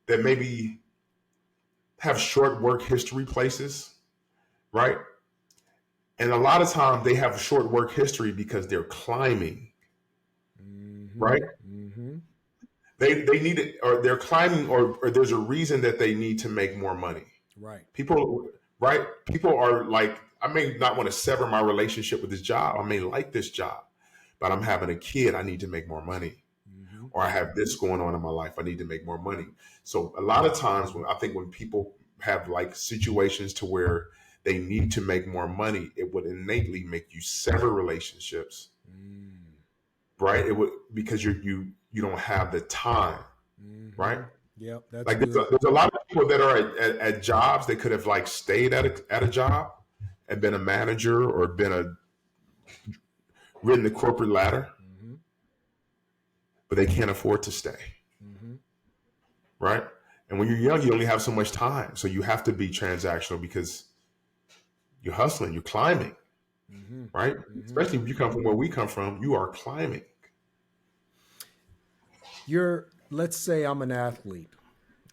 maybe have short work history places, right? And a lot of times they have a short work history because they're climbing, right? They need it, or they're climbing, or there's a reason that they need to make more money. Right. People are like, I may not want to sever my relationship with this job. I may like this job, but I'm having a kid. I need to make more money. or I have this going on in my life. I need to make more money. So a lot of times when people have like situations to where they need to make more money, it would innately make you sever relationships, right? It would, because you don't have the time, right? Yep, that's Like good. there's a lot of people that are at jobs. They could have like stayed at a job and been a manager or ridden the corporate ladder, but they can't afford to stay, right? And when you're young, you only have so much time, so you have to be transactional because you're hustling, you're climbing, right? Especially if you come from where we come from, you are climbing. Let's say I'm an athlete.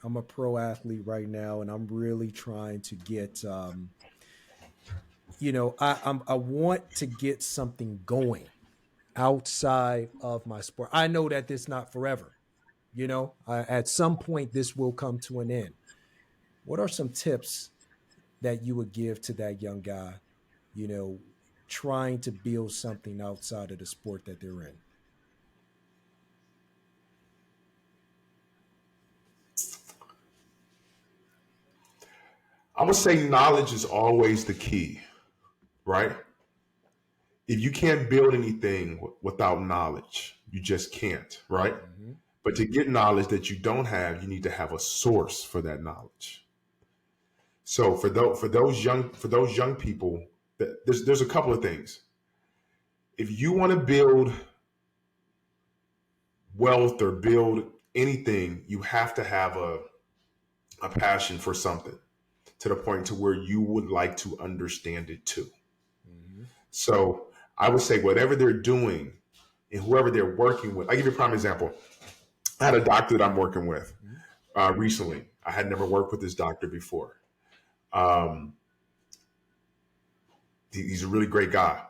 I'm a pro athlete right now, and I'm really trying to get, I want to get something going outside of my sport. I know that it's not forever. At some point this will come to an end. What are some tips that you would give to that young guy, you know, trying to build something outside of the sport that they're in? I would say knowledge is always the key, right? If you can't build anything without knowledge, you just can't, right? But to get knowledge that you don't have, you need to have a source for that knowledge. So for those young people, there's a couple of things. If you want to build wealth or build anything, you have to have a passion for something to the point to where you would like to understand it too. So I would say whatever they're doing and whoever they're working with. I give you a prime example. I had a doctor that I'm working with recently. I had never worked with this doctor before. He's a really great guy,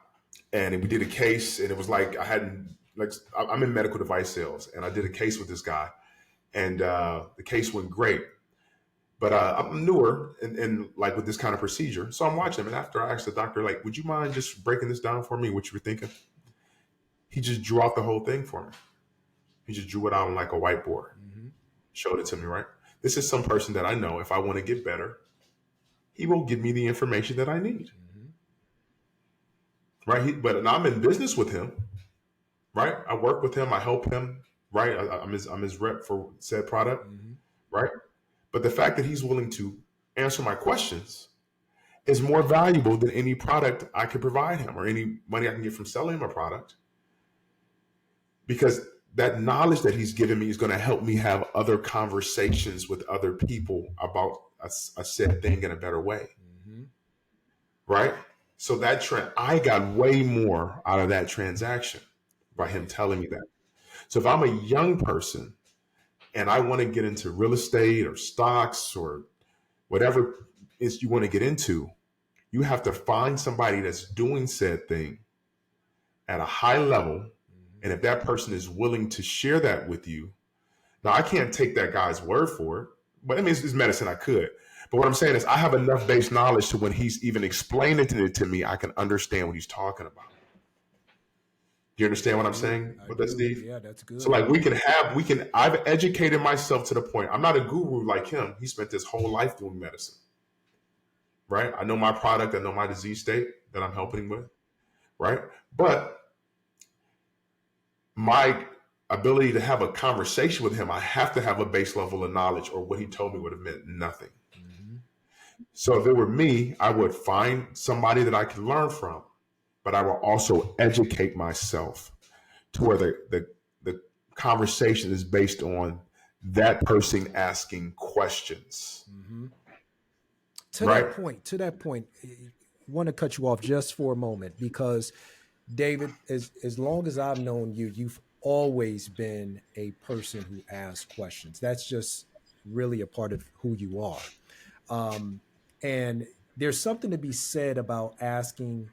and we did a case, and it was like I'm in medical device sales, and I did a case with this guy, and the case went great. But I'm newer in like with this kind of procedure, so I'm watching him. And after I asked the doctor, like, would you mind just breaking this down for me? What you were thinking? He just drew out the whole thing for me. He just drew it out on like a whiteboard, showed it to me. Right, this is some person that I know. If I want to get better, he will give me the information that I need. Right, but I'm in business with him. Right, I work with him. I help him. Right, I'm his rep for said product. Right. But the fact that he's willing to answer my questions is more valuable than any product I could provide him or any money I can get from selling him a product. Because that knowledge that he's given me is going to help me have other conversations with other people about a said thing in a better way. Right? So I got way more out of that transaction by him telling me that. So if I'm a young person and I want to get into real estate or stocks or whatever is you want to get into, you have to find somebody that's doing said thing at a high level. And if that person is willing to share that with you, now I can't take that guy's word for it, but I mean, it's medicine, I could. But what I'm saying is I have enough base knowledge to when he's even explaining it to me, I can understand what he's talking about. Do you understand what I'm saying with that, Steve? Yeah, that's good. So like I've educated myself to the point, I'm not a guru like him. He spent his whole life doing medicine, right? I know my product, I know my disease state that I'm helping with, right? But my ability to have a conversation with him, I have to have a base level of knowledge or what he told me would have meant nothing. So if it were me, I would find somebody that I could learn from, but I will also educate myself to where the conversation is based on that person asking questions. To that point, I want to cut you off just for a moment because, David, as long as I've known you, you've always been a person who asks questions. That's just really a part of who you are. And there's something to be said about asking,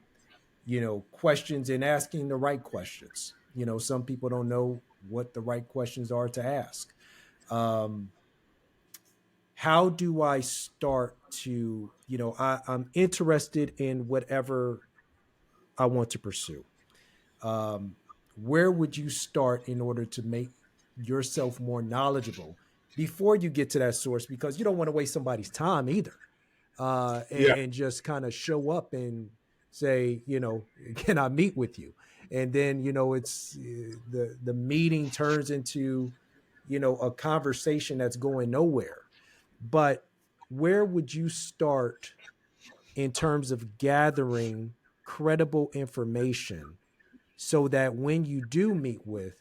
questions and asking the right questions. Some people don't know what the right questions are to ask. How do I start to, I'm interested in whatever I want to pursue. Where would you start in order to make yourself more knowledgeable before you get to that source, because you don't want to waste somebody's time either. Yeah. And just kind of show up and say, can I meet with you? And then, it's the meeting turns into, a conversation that's going nowhere. But where would you start in terms of gathering credible information so that when you do meet with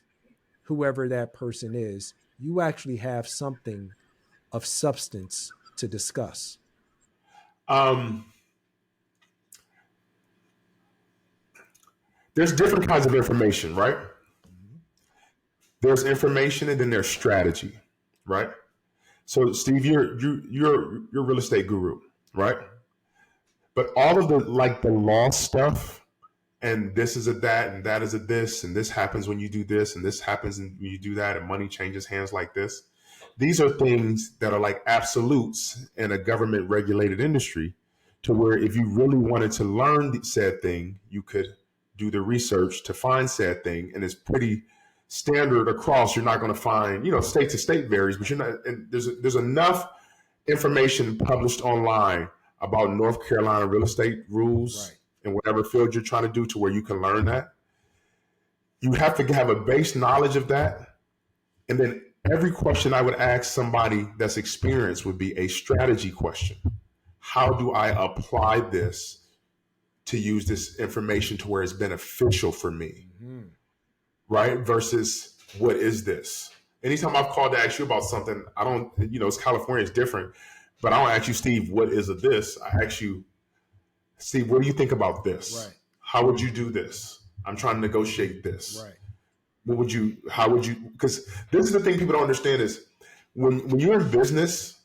whoever that person is, you actually have something of substance to discuss? Um, there's different kinds of information, right? Mm-hmm. There's information and then there's strategy, right? So Steve, you're a real estate guru, right? But all of the law stuff, and this is a that and that is a this, and this happens when you do this, and this happens when you do that, and money changes hands like this. These are things that are like absolutes in a government regulated industry, to where if you really wanted to learn said thing, you could do the research to find said thing, and it's pretty standard across. You're not going to find, state to state varies, but you're not. And there's enough information published online about North Carolina real estate rules Right. in whatever field you're trying to do, to where you can learn that. You have to have a base knowledge of that, and then every question I would ask somebody that's experienced would be a strategy question. How do I apply this to use this information to where it's beneficial for me? Mm-hmm. Right? Versus, what is this? Anytime I've called to ask you about something, I don't, it's California, it's different, but I don't ask you, Steve, what is a this? I ask you, Steve, what do you think about this? Right. How would you do this? I'm trying to negotiate this. Right. How would you, because this is the thing people don't understand is when you're in business,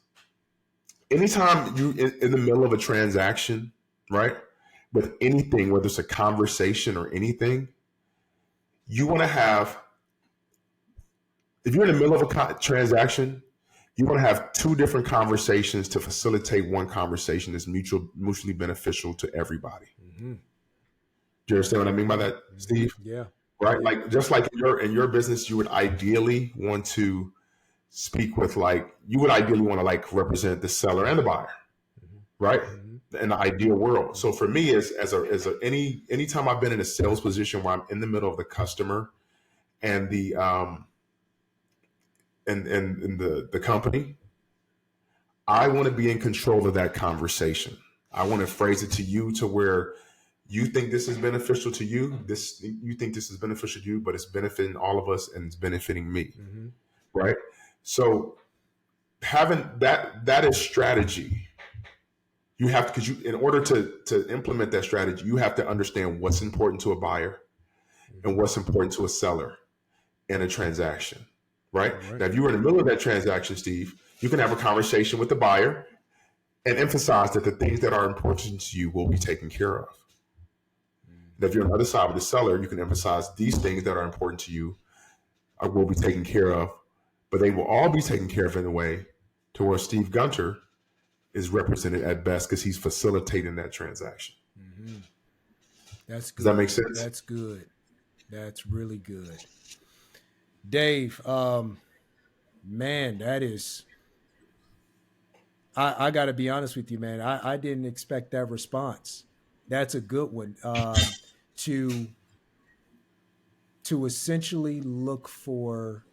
anytime you in the middle of a transaction, right? With anything, whether it's a conversation or anything, you want to have, if you're in the middle of a transaction, you want to have two different conversations to facilitate one conversation that's mutually beneficial to everybody. Mm-hmm. Do you understand what I mean by that, Steve? Yeah. Right? Like, just like in your business, you would ideally want to speak with, you would ideally want to represent the seller and the buyer, Mm-hmm. right? Mm-hmm. In the ideal world. So for me, anytime I've been in a sales position where I'm in the middle of the customer and the and the company, I want to be in control of that conversation. I want to phrase it to you to where you think this is beneficial to you. You think this is beneficial to you, but it's benefiting all of us and it's benefiting me, Mm-hmm. right? So having that is strategy. You have to, because in order to implement that strategy, you have to understand what's important to a buyer and what's important to a seller in a transaction, right? Right. Now, if you were in the middle of that transaction, Steve, you can have a conversation with the buyer and emphasize that the things that are important to you will be taken care of. And if you're on the other side with the seller, you can emphasize these things that are important to you will be taken care of, but they will all be taken care of in a way to where Steve Gunter is represented at best because he's facilitating that transaction. Mm-hmm. That's good. Does that make sense? That's good. That's really good. Dave, man, that is, I got to be honest with you, man. I didn't expect that response. That's a good one. To essentially look for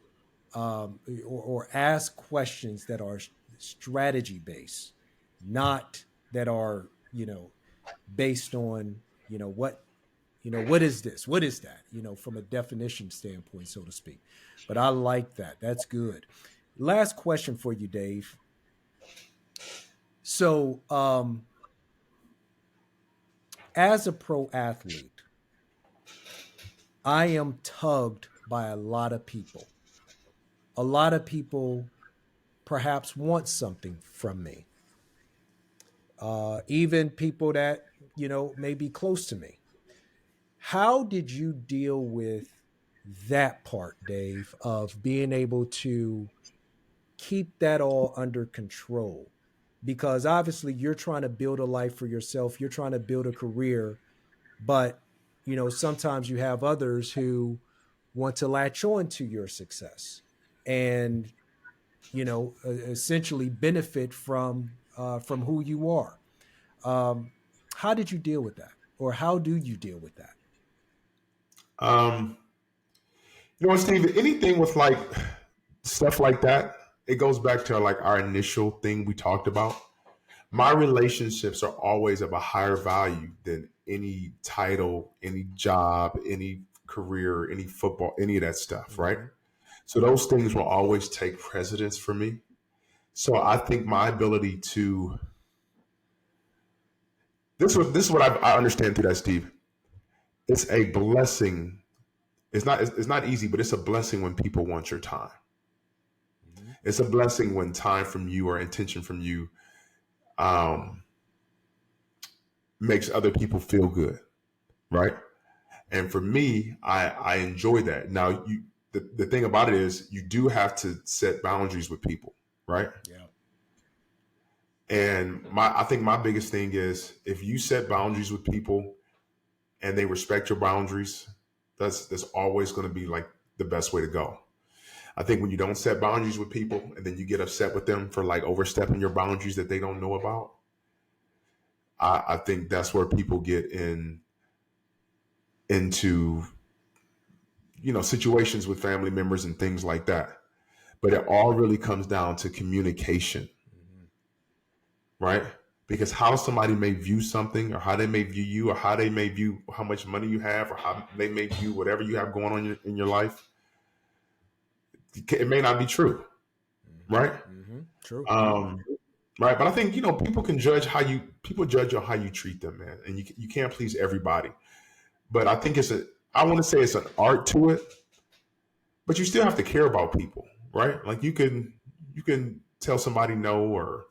or ask questions that are strategy based, not that are based on what is this, what is that, from a definition standpoint, so to speak. But I like that. That's good. Last question for you, Dave. So as a pro athlete, I am tugged by a lot of people. A lot of people perhaps want something from me. Even people that, may be close to me. How did you deal with that part, Dave, of being able to keep that all under control? Because obviously you're trying to build a life for yourself, you're trying to build a career, but sometimes you have others who want to latch on to your success. and, essentially benefit from who you are. How did you deal with that? Or how do you deal with that? You know what, Steve, anything with like stuff like that, it goes back to like our initial thing we talked about. My relationships are always of a higher value than any title, any job, any career, any football, any of that stuff, right? So those things will always take precedence for me. So I think my ability to this is what I understand through that, Steve. It's a blessing. It's not easy, but it's a blessing when people want your time. It's a blessing when time from you or intention from you makes other people feel good, right? And for me, I enjoy that. Now, the thing about it is you do have to set boundaries with people, right? Yeah. And I think my biggest thing is if you set boundaries with people and they respect your boundaries, that's always going to be like the best way to go. I think when you don't set boundaries with people and then you get upset with them for like overstepping your boundaries that they don't know about, I think that's where people get into situations with family members and things like that. But it all really comes down to communication, right? Because how somebody may view something or how they may view you or how they may view how much money you have or how they may view whatever you have going on in your life, it may not be true, right? True. Right. But I think, people can judge people judge on how you treat them, man. And you can't please everybody. But I think I want to say it's an art to it, but you still have to care about people, right? Like you can tell somebody no or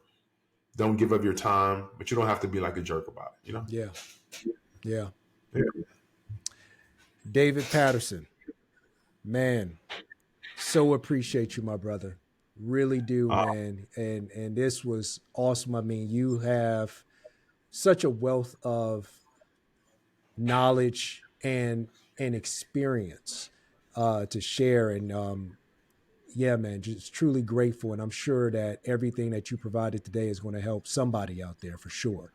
don't give up your time, but you don't have to be like a jerk about it, Yeah. David Patterson, man, so appreciate you, my brother. Really do, man. And this was awesome. I mean, you have such a wealth of knowledge and experience to share. And yeah, man, just truly grateful. And I'm sure that everything that you provided today is going to help somebody out there for sure.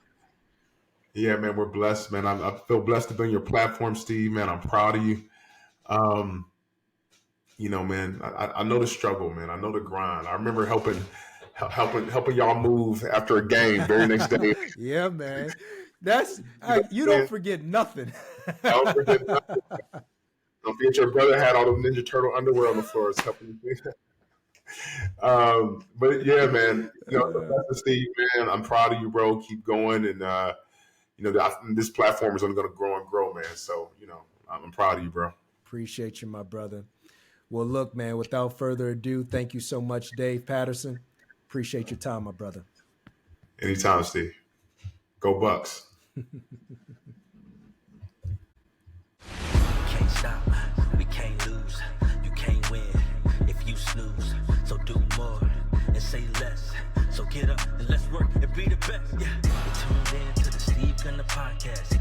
Yeah, man, we're blessed, man. I feel blessed to be on your platform, Steve, man. I'm proud of you. Man, I know the struggle, man. I know the grind. I remember helping y'all move after a game very next day. Yeah, man. You don't forget nothing. Don't forget nothing. Don't forget your brother had all the Ninja Turtle underwear on the floor. It's helping you. But yeah, man, Steve, man, I'm proud of you, bro. Keep going. And, this platform is only going to grow and grow, man. So, I'm proud of you, bro. Appreciate you, my brother. Well, look, man, without further ado, thank you so much, Dave Patterson. Appreciate your time, my brother. Anytime, Steve. Go Bucks. Can't stop, we can't lose. You can't win if you snooze. So do more and say less. So get up and let's work and be the best. Yeah. You're tuned in to the Steve Gunner Podcast.